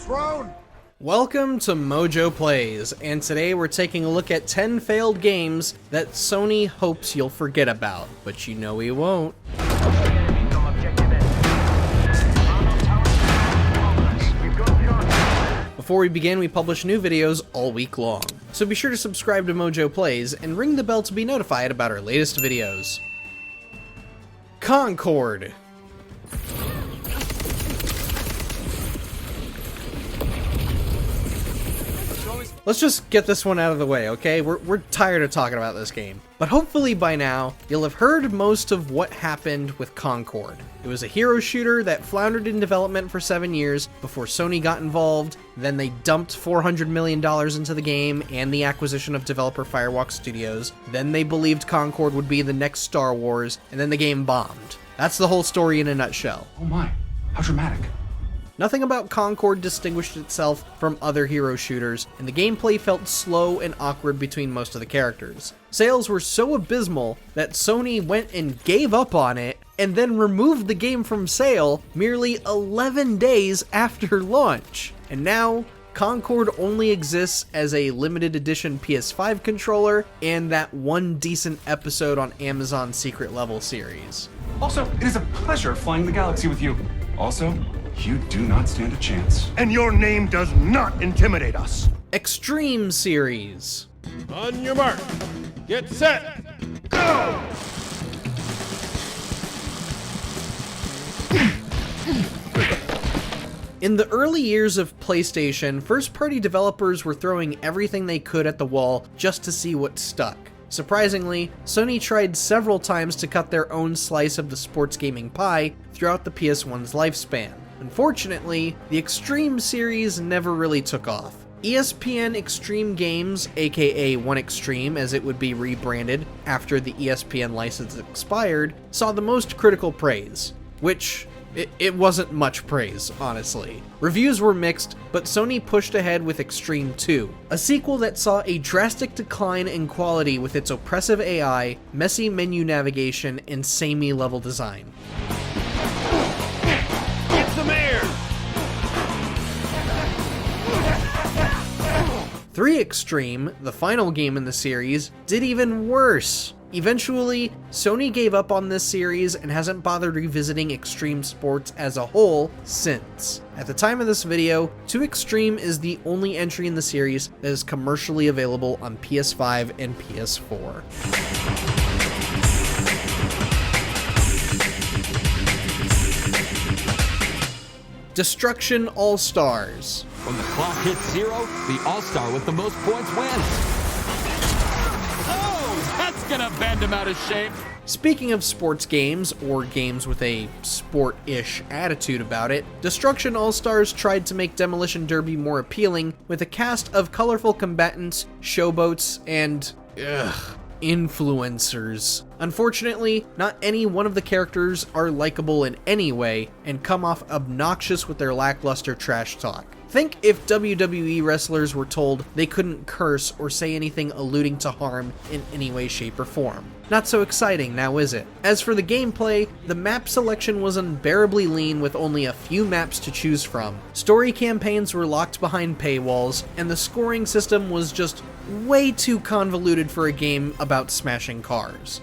throne! Welcome to MojoPlays, and today we're taking a look at 10 failed games that Sony hopes you'll forget about, but you know we won't. Before we begin, we publish new videos all week long, so be sure to subscribe to MojoPlays and ring the bell to be notified about our latest videos. Concord. Let's just get this one out of the way, okay? We're tired of talking about this game. But hopefully by now, you'll have heard most of what happened with Concord. It was a hero shooter that floundered in development for 7 years before Sony got involved. Then they dumped $400 million into the game and the acquisition of developer Firewalk Studios. Then they believed Concord would be the next Star Wars, and then the game bombed. That's the whole story in a nutshell. Oh my, how dramatic. Nothing about Concord distinguished itself from other hero shooters, and the gameplay felt slow and awkward between most of the characters. Sales were so abysmal that Sony went and gave up on it, and then removed the game from sale merely 11 days after launch. And now, Concord only exists as a limited edition PS5 controller, and that one decent episode on Amazon's Secret Level series. Also, it is a pleasure flying the galaxy with you. Also, you do not stand a chance. And your name does not intimidate us. Extreme series. On your mark, get set, Go! In the early years of PlayStation, first-party developers were throwing everything they could at the wall just to see what stuck. Surprisingly, Sony tried several times to cut their own slice of the sports gaming pie throughout the PS1's lifespan. Unfortunately, the Extreme series never really took off. ESPN Extreme Games, aka One Extreme as it would be rebranded after the ESPN license expired, saw the most critical praise, which it wasn't much praise, honestly. Reviews were mixed, but Sony pushed ahead with Extreme 2, a sequel that saw a drastic decline in quality with its oppressive AI, messy menu navigation, and samey level design. it's the mayor. 3 Extreme, the final game in the series, did even worse. Eventually, Sony gave up on this series and hasn't bothered revisiting Extreme Sports as a whole since. At the time of this video, 2 Extreme is the only entry in the series that is commercially available on PS5 and PS4. Destruction All-Stars. When the clock hits 0, the All-Star with the most points wins. Oh, that's gonna bend him out of shape. Speaking of sports games, or games with a sport-ish attitude about it, Destruction All-Stars tried to make Demolition Derby more appealing with a cast of colorful combatants, showboats, and influencers. Unfortunately, not any one of the characters are likable in any way, and come off obnoxious with their lackluster trash talk. Think if WWE wrestlers were told they couldn't curse or say anything alluding to harm in any way, shape, or form. Not so exciting now, is it? As for the gameplay, the map selection was unbearably lean with only a few maps to choose from. Story campaigns were locked behind paywalls, and the scoring system was just way too convoluted for a game about smashing cars.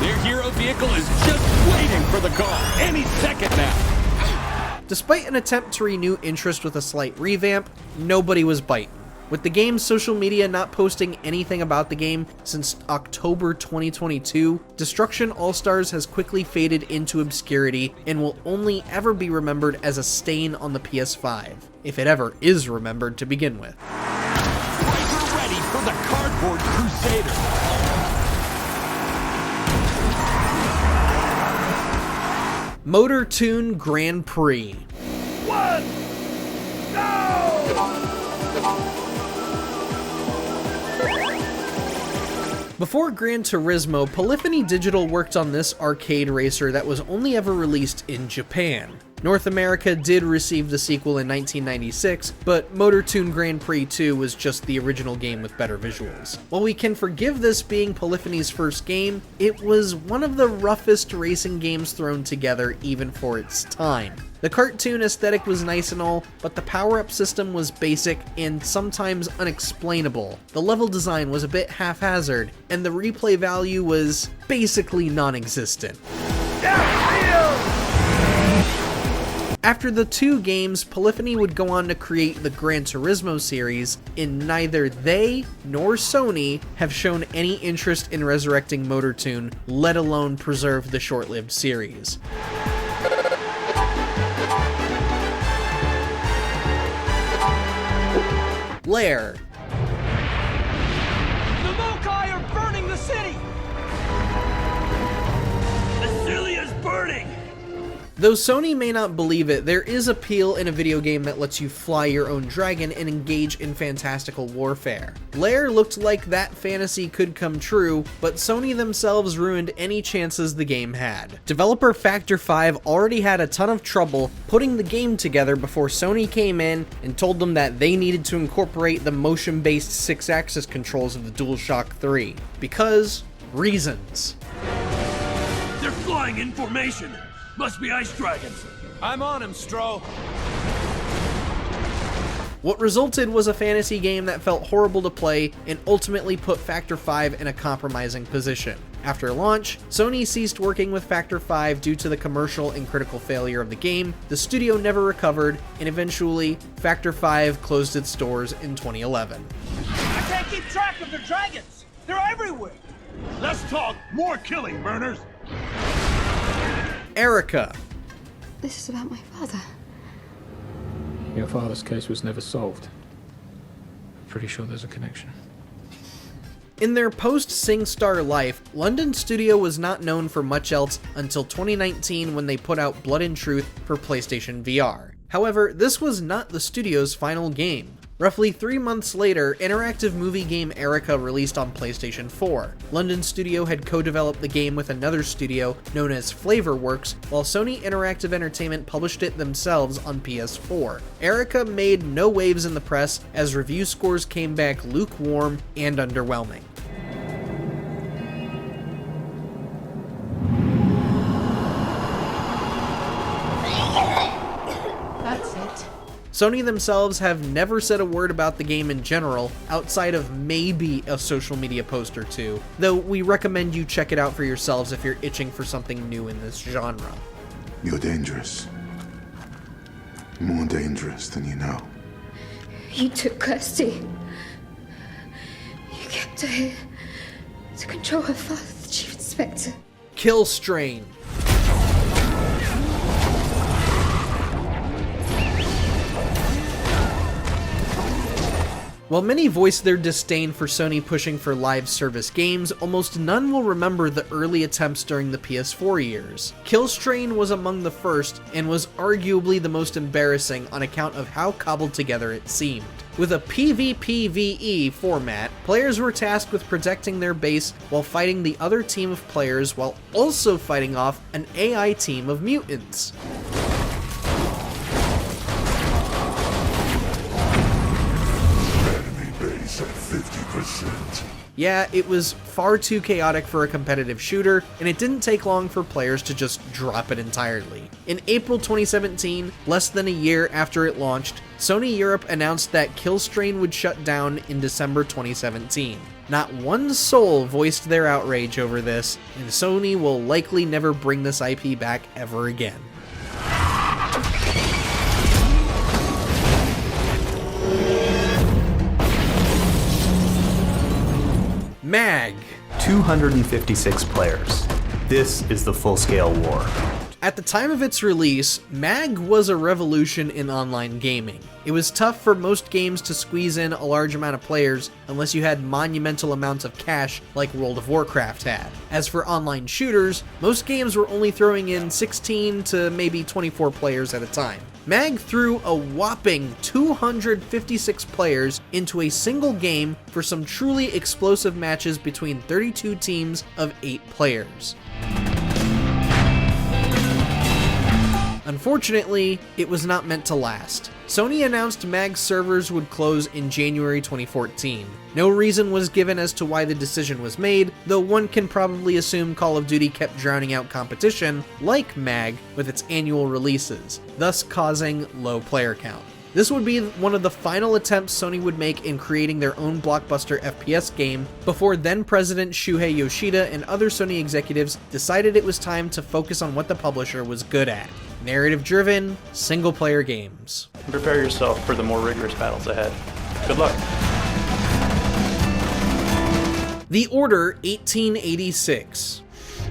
Their hero vehicle is just waiting for the call any second now. Despite an attempt to renew interest with a slight revamp, nobody was biting. With the game's social media not posting anything about the game since October 2022, Destruction All-Stars has quickly faded into obscurity and will only ever be remembered as a stain on the PS5, if it ever is remembered to begin with. We're ready for the Cardboard Crusader. Motor Tune Grand Prix. Before Gran Turismo, Polyphony Digital worked on this arcade racer that was only ever released in Japan. North America did receive the sequel in 1996, but MotorTune Grand Prix 2 was just the original game with better visuals. While we can forgive this being Polyphony's first game, it was one of the roughest racing games thrown together even for its time. The cartoon aesthetic was nice and all, but the power-up system was basic and sometimes unexplainable. The level design was a bit haphazard, and the replay value was basically non-existent. After the two games, Polyphony would go on to create the Gran Turismo series, and neither they nor Sony have shown any interest in resurrecting MotorTune, let alone preserve the short-lived series. Lair. The Mokai are burning the city! The city is burning! Though Sony may not believe it, there is appeal in a video game that lets you fly your own dragon and engage in fantastical warfare. Lair looked like that fantasy could come true, but Sony themselves ruined any chances the game had. Developer Factor 5 already had a ton of trouble putting the game together before Sony came in and told them that they needed to incorporate the motion-based 6-axis controls of the DualShock 3. Because reasons. They're flying in formation! Must be ice dragons. I'm on him, Stro. What resulted was a fantasy game that felt horrible to play and ultimately put Factor 5 in a compromising position. After launch, Sony ceased working with Factor 5 due to the commercial and critical failure of the game, the studio never recovered, and eventually, Factor 5 closed its doors in 2011. I can't keep track of their dragons! They're everywhere! Let's talk more killing, burners. Erica. This is about my father. Your father's case was never solved. Pretty sure there's a connection. In their post-SingStar life, London Studio was not known for much else until 2019 when they put out Blood and Truth for PlayStation VR. However, this was not the studio's final game. Roughly 3 months later, interactive movie game Erica released on PlayStation 4. London Studio had co-developed the game with another studio known as Flavorworks, while Sony Interactive Entertainment published it themselves on PS4. Erica made no waves in the press as review scores came back lukewarm and underwhelming. That's it. Sony themselves have never said a word about the game in general, outside of maybe a social media post or two, though we recommend you check it out for yourselves if you're itching for something new in this genre. You're dangerous. More dangerous than you know. You took Kirsty. You kept her here to control her father, the chief inspector. Kill Strain. While many voice their disdain for Sony pushing for live service games, almost none will remember the early attempts during the PS4 years. Kill Strain was among the first, and was arguably the most embarrassing on account of how cobbled together it seemed. With a PvPvE format, players were tasked with protecting their base while fighting the other team of players while also fighting off an AI team of mutants. At 50%. Yeah, it was far too chaotic for a competitive shooter, and it didn't take long for players to just drop it entirely. In April 2017, less than a year after it launched, Sony Europe announced that Kill Strain would shut down in December 2017. Not one soul voiced their outrage over this, and Sony will likely never bring this IP back ever again. MAG. 256 players. This is the full-scale war. At the time of its release, MAG was a revolution in online gaming. It was tough for most games to squeeze in a large amount of players unless you had monumental amounts of cash like World of Warcraft had. As for online shooters, most games were only throwing in 16 to maybe 24 players at a time. MAG threw a whopping 256 players into a single game for some truly explosive matches between 32 teams of 8 players. Unfortunately, it was not meant to last. Sony announced MAG's servers would close in January 2014. No reason was given as to why the decision was made, though one can probably assume Call of Duty kept drowning out competition, like MAG, with its annual releases, thus causing low player count. This would be one of the final attempts Sony would make in creating their own blockbuster FPS game before then-President Shuhei Yoshida and other Sony executives decided it was time to focus on what the publisher was good at: narrative-driven, single-player games. Prepare yourself for the more rigorous battles ahead. Good luck. The Order 1886.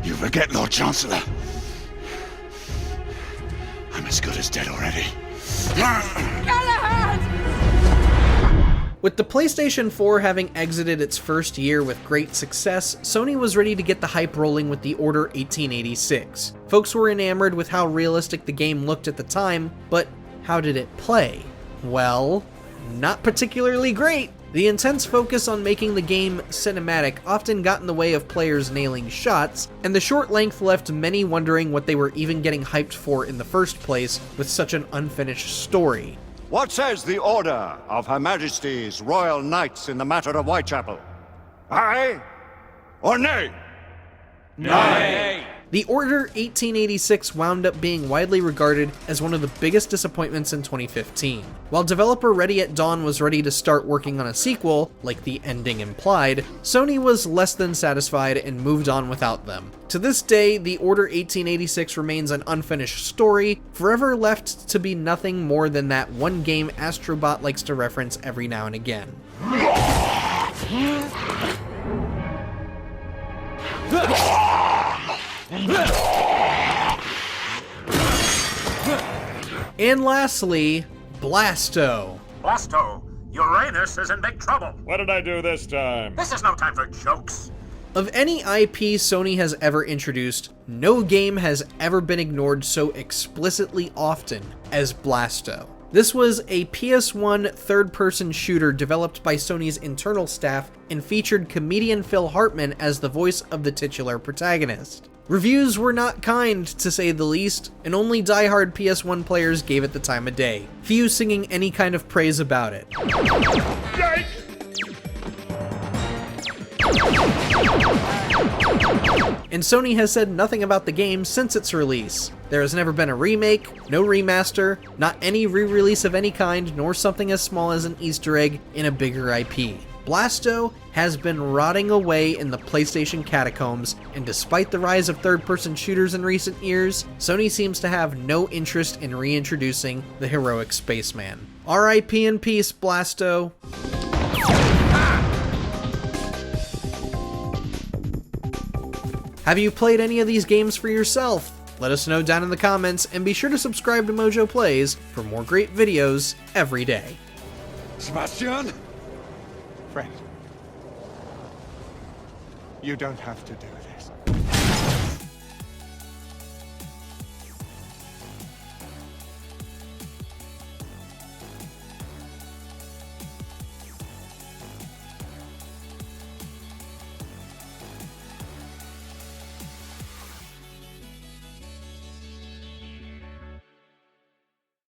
You forget, Lord Chancellor. I'm as good as dead already. With the PlayStation 4 having exited its first year with great success, Sony was ready to get the hype rolling with The Order 1886. Folks were enamored with how realistic the game looked at the time, but how did it play? Well, not particularly great. The intense focus on making the game cinematic often got in the way of players nailing shots, and the short length left many wondering what they were even getting hyped for in the first place with such an unfinished story. What says the Order of Her Majesty's Royal Knights in the matter of Whitechapel? Aye or nay? Nay! The Order 1886 wound up being widely regarded as one of the biggest disappointments in 2015. While developer Ready at Dawn was ready to start working on a sequel, like the ending implied, Sony was less than satisfied and moved on without them. To this day, The Order 1886 remains an unfinished story, forever left to be nothing more than that one game Astrobot likes to reference every now and again. And lastly, Blasto. Blasto, Uranus is in big trouble. What did I do this time? This is no time for jokes. Of any IP Sony has ever introduced, no game has ever been ignored so explicitly often as Blasto. This was a PS1 third-person shooter developed by Sony's internal staff and featured comedian Phil Hartman as the voice of the titular protagonist. Reviews were not kind, to say the least, and only die-hard PS1 players gave it the time of day, few singing any kind of praise about it. And Sony has said nothing about the game since its release. There has never been a remake, no remaster, not any re-release of any kind, nor something as small as an Easter egg in a bigger IP. Blasto has been rotting away in the PlayStation catacombs, and despite the rise of third-person shooters in recent years, Sony seems to have no interest in reintroducing the heroic spaceman. RIP in peace, Blasto. Have you played any of these games for yourself? Let us know down in the comments, and be sure to subscribe to MojoPlays for more great videos every day. Sebastian? Friend. You don't have to do it.